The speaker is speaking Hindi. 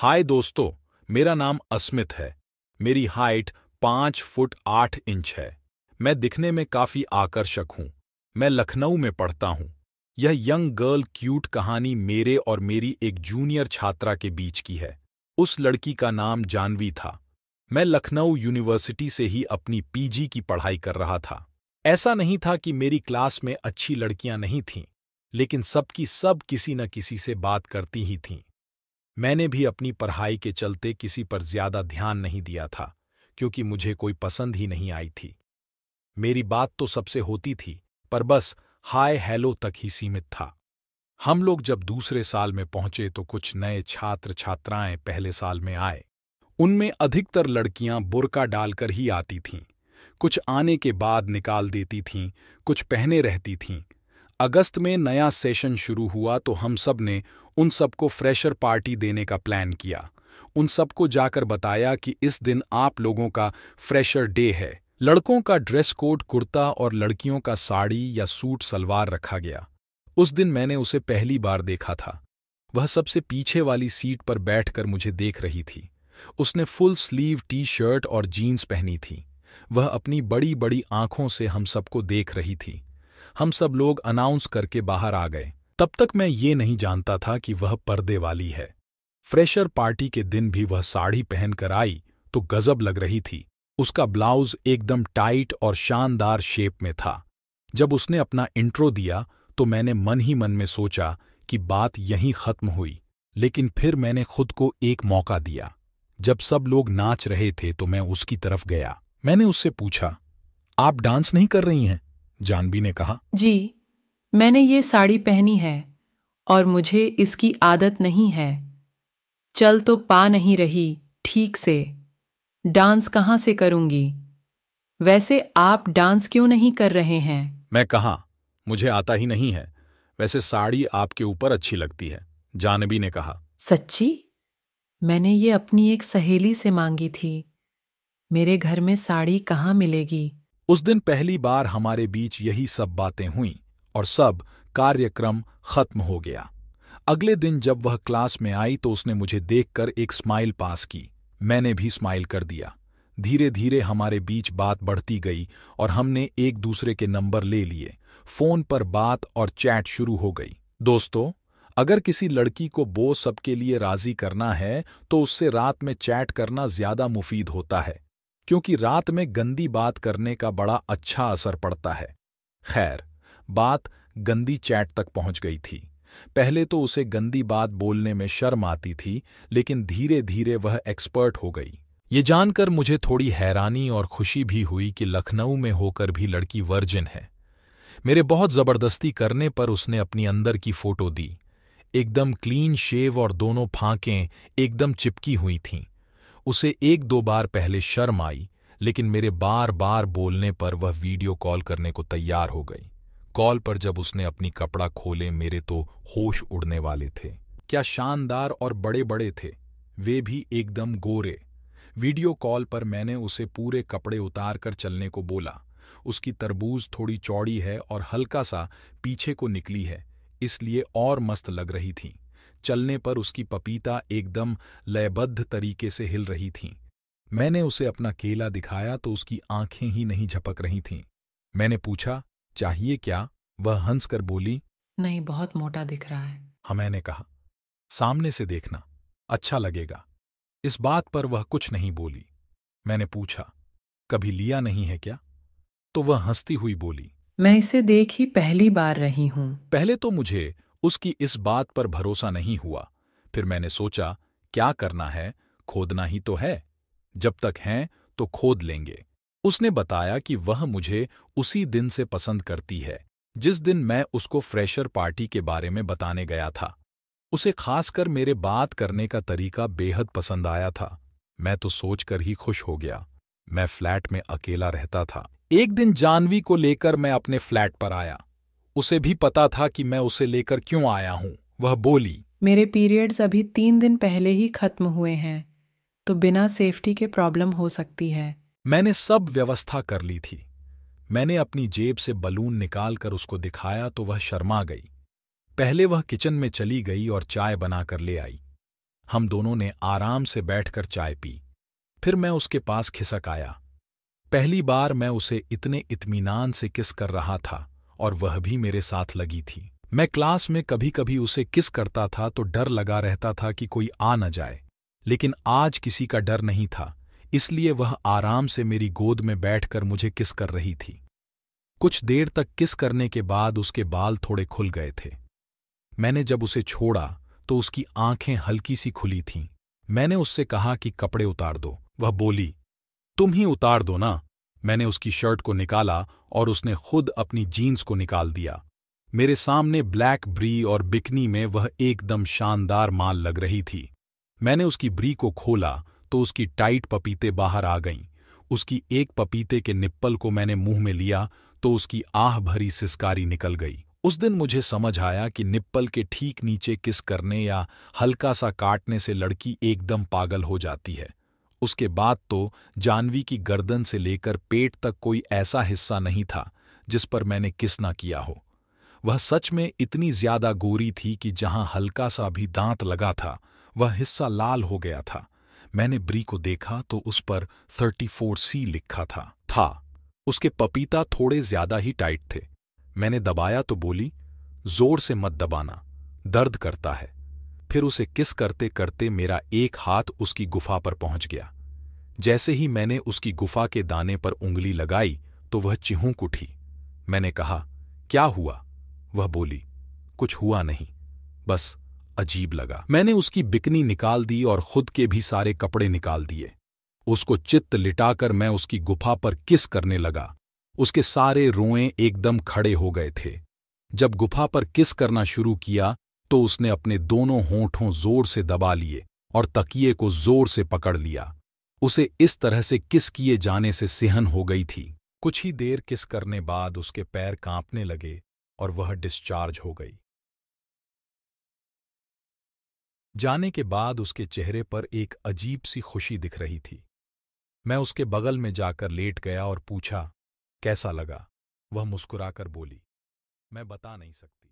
हाय दोस्तों, मेरा नाम अस्मित है। मेरी हाइट 5 फुट 8 इंच है। मैं दिखने में काफी आकर्षक हूँ। मैं लखनऊ में पढ़ता हूँ। यह यंग गर्ल क्यूट कहानी मेरे और मेरी एक जूनियर छात्रा के बीच की है। उस लड़की का नाम जानवी था। मैं लखनऊ यूनिवर्सिटी से ही अपनी पीजी की पढ़ाई कर रहा था। ऐसा नहीं था कि मेरी क्लास में अच्छी लड़कियां नहीं थीं, लेकिन सबकी सब किसी न किसी से बात करती ही थीं। मैंने भी अपनी पढ़ाई के चलते किसी पर ज्यादा ध्यान नहीं दिया था, क्योंकि मुझे कोई पसंद ही नहीं आई थी। मेरी बात तो सबसे होती थी, पर बस हाय हेलो तक ही सीमित था। हम लोग जब दूसरे साल में पहुंचे तो कुछ नए छात्र छात्राएं पहले साल में आए। उनमें अधिकतर लड़कियां बुर्का डालकर ही आती थीं। कुछ आने के बाद निकाल देती थीं, कुछ पहने रहती थीं। अगस्त में नया सेशन शुरू हुआ तो हम सब ने उन सबको फ्रेशर पार्टी देने का प्लान किया। उन सबको जाकर बताया कि इस दिन आप लोगों का फ्रेशर डे है। लड़कों का ड्रेस कोड कुर्ता और लड़कियों का साड़ी या सूट सलवार रखा गया। उस दिन मैंने उसे पहली बार देखा था। वह सबसे पीछे वाली सीट पर बैठकर मुझे देख रही थी। उसने फुल स्लीव टी शर्ट और जीन्स पहनी थी। वह अपनी बड़ी बड़ी आंखों से हम सबको देख रही थी। हम सब लोग अनाउंस करके बाहर आ गए। तब तक मैं ये नहीं जानता था कि वह पर्दे वाली है। फ्रेशर पार्टी के दिन भी वह साड़ी पहनकर आई तो गजब लग रही थी। उसका ब्लाउज एकदम टाइट और शानदार शेप में था। जब उसने अपना इंट्रो दिया तो मैंने मन ही मन में सोचा कि बात यहीं खत्म हुई, लेकिन फिर मैंने खुद को एक मौका दिया। जब सब लोग नाच रहे थे तो मैं उसकी तरफ गया। मैंने उससे पूछा, आप डांस नहीं कर रही हैं? जानवी ने कहा, जी, मैंने ये साड़ी पहनी है और मुझे इसकी आदत नहीं है। चल तो पा नहीं रही ठीक से। डांस कहाँ से करूंगी? वैसे आप डांस क्यों नहीं कर रहे हैं? मैं कहा, मुझे आता ही नहीं है। वैसे साड़ी आपके ऊपर अच्छी लगती है। जानवी ने कहा, सच्ची? मैंने ये अपनी एक सहेली से मांगी थी। मेरे घर में साड़ी कहाँ मिलेगी? उस दिन पहली बार हमारे बीच यही सब बातें हुईं और सब कार्यक्रम खत्म हो गया। अगले दिन जब वह क्लास में आई तो उसने मुझे देखकर एक स्माइल पास की। मैंने भी स्माइल कर दिया। धीरे धीरे हमारे बीच बात बढ़ती गई और हमने एक दूसरे के नंबर ले लिए। फोन पर बात और चैट शुरू हो गई। दोस्तों, अगर किसी लड़की को वो सबके लिए राजी करना है तो उससे रात में चैट करना ज्यादा मुफीद होता है, क्योंकि रात में गंदी बात करने का बड़ा अच्छा असर पड़ता है। खैर, बात गंदी चैट तक पहुंच गई थी। पहले तो उसे गंदी बात बोलने में शर्म आती थी, लेकिन धीरे धीरे वह एक्सपर्ट हो गई। ये जानकर मुझे थोड़ी हैरानी और खुशी भी हुई कि लखनऊ में होकर भी लड़की वर्जिन है। मेरे बहुत जबरदस्ती करने पर उसने अपनी अंदर की फोटो दी। एकदम क्लीन शेव और दोनों फांकें एकदम चिपकी हुई थीं। उसे एक दो बार पहले शर्म आई, लेकिन मेरे बार बार बोलने पर वह वीडियो कॉल करने को तैयार हो गई। कॉल पर जब उसने अपनी कपड़ा खोले, मेरे तो होश उड़ने वाले थे। क्या शानदार और बड़े बड़े थे, वे भी एकदम गोरे। वीडियो कॉल पर मैंने उसे पूरे कपड़े उतार कर चलने को बोला। उसकी तरबूज थोड़ी चौड़ी है और हल्का सा पीछे को निकली है, इसलिए और मस्त लग रही थी। चलने पर उसकी पपीता एकदम लयबद्ध तरीके से हिल रही थीं। मैंने उसे अपना केला दिखाया तो उसकी आंखें ही नहीं झपक रही थीं। मैंने पूछा, चाहिए क्या? वह हंसकर बोली, नहीं, बहुत मोटा दिख रहा है। हाँ। मैंने कहा, सामने से देखना, अच्छा लगेगा। इस बात पर वह कुछ नहीं बोली। मैंने पूछा, कभी लिया नहीं है क्या? तो वह हंसती हुई बोली, मैं इसे देख ही पहली बार रही हूं। पहले तो मुझे उसकी इस बात पर भरोसा नहीं हुआ। फिर मैंने सोचा, क्या करना है, खोदना ही तो है। जब तक हैं तो खोद लेंगे। उसने बताया कि वह मुझे उसी दिन से पसंद करती है, जिस दिन मैं उसको फ्रेशर पार्टी के बारे में बताने गया था। उसे खासकर मेरे बात करने का तरीका बेहद पसंद आया था। मैं तो सोचकर ही खुश हो गया। मैं फ्लैट में अकेला रहता था। एक दिन जानवी को लेकर मैं अपने फ्लैट पर आया। उसे भी पता था कि मैं उसे लेकर क्यों आया हूं। वह बोली, मेरे पीरियड्स अभी 3 दिन पहले ही खत्म हुए हैं, तो बिना सेफ्टी के प्रॉब्लम हो सकती है। मैंने सब व्यवस्था कर ली थी। मैंने अपनी जेब से बलून निकालकर उसको दिखाया तो वह शर्मा गई। पहले वह किचन में चली गई और चाय बनाकर ले आई। हम दोनों ने आराम से बैठकर चाय पी। फिर मैं उसके पास खिसक आया। पहली बार मैं उसे इतने इत्मीनान से किस कर रहा था और वह भी मेरे साथ लगी थी। मैं क्लास में कभी कभी उसे किस करता था तो डर लगा रहता था कि कोई आ न जाए, लेकिन आज किसी का डर नहीं था, इसलिए वह आराम से मेरी गोद में बैठकर मुझे किस कर रही थी। कुछ देर तक किस करने के बाद उसके बाल थोड़े खुल गए थे। मैंने जब उसे छोड़ा तो उसकी आंखें हल्की सी खुली थीं। मैंने उससे कहा कि कपड़े उतार दो। वह बोली, तुम ही उतार दो ना। मैंने उसकी शर्ट को निकाला और उसने खुद अपनी जीन्स को निकाल दिया। मेरे सामने ब्लैक ब्री और बिकनी में वह एकदम शानदार माल लग रही थी। मैंने उसकी ब्री को खोला तो उसकी टाइट पपीते बाहर आ गईं। उसकी एक पपीते के निप्पल को मैंने मुंह में लिया तो उसकी आह भरी सिसकारी निकल गई। उस दिन मुझे समझ आया कि निप्पल के ठीक नीचे किस करने या हल्का सा काटने से लड़की एकदम पागल हो जाती है। उसके बाद तो जानवी की गर्दन से लेकर पेट तक कोई ऐसा हिस्सा नहीं था जिस पर मैंने किस ना किया हो। वह सच में इतनी ज्यादा गोरी थी कि जहां हल्का सा भी दांत लगा था वह हिस्सा लाल हो गया था। मैंने ब्री को देखा तो उस पर 34C लिखा था। उसके पपीता थोड़े ज्यादा ही टाइट थे। मैंने दबाया तो बोली, जोर से मत दबाना, दर्द करता है। फिर उसे किस करते करते मेरा एक हाथ उसकी गुफा पर पहुंच गया। जैसे ही मैंने उसकी गुफा के दाने पर उंगली लगाई तो वह चिहुक उठी। मैंने कहा, क्या हुआ? वह बोली, कुछ हुआ नहीं, बस अजीब लगा। मैंने उसकी बिकनी निकाल दी और खुद के भी सारे कपड़े निकाल दिए। उसको चित्त लिटाकर मैं उसकी गुफा पर किस करने लगा। उसके सारे रोएं एकदम खड़े हो गए थे। जब गुफा पर किस करना शुरू किया तो उसने अपने दोनों होंठों जोर से दबा लिए और तकिए को जोर से पकड़ लिया। उसे इस तरह से किस किए जाने से सिहन हो गई थी। कुछ ही देर किस करने बाद उसके पैर कांपने लगे और वह डिस्चार्ज हो गई। जाने के बाद उसके चेहरे पर एक अजीब सी खुशी दिख रही थी। मैं उसके बगल में जाकर लेट गया और पूछा, कैसा लगा? वह मुस्कुराकर बोली, मैं बता नहीं सकती।